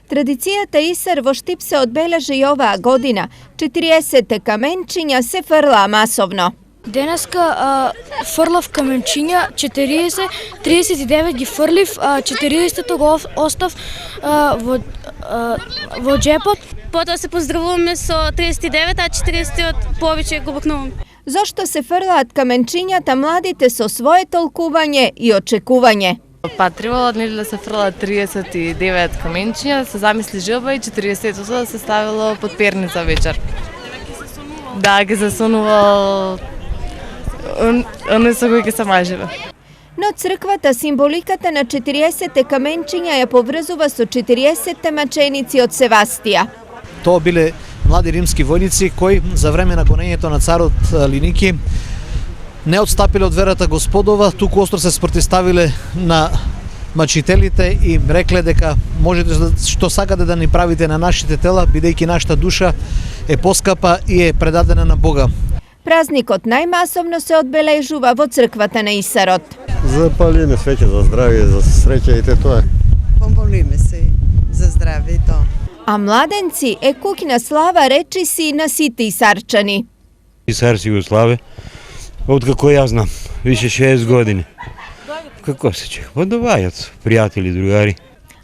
Традицијата Исар во Штип се одбележи и оваа година. 40 каменчиња се фрла масовно. Денеска фрлав каменчиња, 40, 39 ги фрлив, 40 го остав во джепот. Потоа се поздравуваме со 39, а 40 повеќе го бакнуваме. Зошто се фрлаат каменчињата младите со свое толкување и очекување? Па требало да се фрлаат 39 каменчиња, се замисли жилба и 40-то да се ставило под перница вечер. Да, ги засунувал оне со кои ќе се мажеве. Но црквата символиката на 40 каменчиња ја поврзува со 40 маченици од Севастија. Тоа биле млади римски војници кои за време на гонењето на царот Линики не отстапиле од верата Господова, туку остро се спротивставиле на мачителите и рекле дека можете што сакате да ни правите на нашите тела, бидејќи нашата душа е поскапа и е предадена на Бога. Празникот најмасовно се одбележува во црквата на Исарот. Запалиме свеќе за здравје, за среќа и тоа. Помолиме се за здравје и тоа. А младенци е куќна слава речиси на сите исарчани. Исар си го славе, откако јас знам, више 6 години. Како се чеха? Подобајат, пријатели, другари.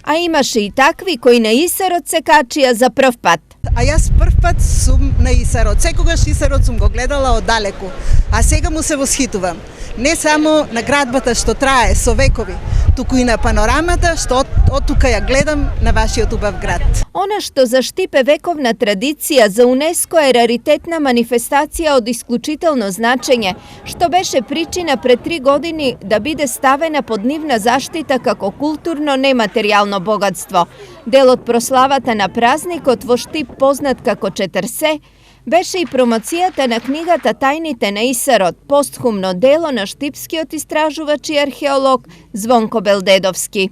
А имаше и такви кои на Исарот се качија за прв пат. А јас прв пат сум на Исарот. Секогаш Исарот сум го гледала оддалеку, а сега му се восхитувам. Не само на градбата што трае со векови, туку и на панорамата што од тука ја гледам на вашиот убав град. Она што за Штип е вековна традиција, за УНЕСКО е раритетна манифестација од исклучително значење, што беше причина пред 3 години да биде ставена под нивна заштита како културно нематеријално богатство. Дел од прославата на празникот во Штип, познат како Четрсе, беше и промоцијата на книгата Тајните на Исарот, постхумно дело на штипскиот истражувач и археолог Звонко Белдедовски.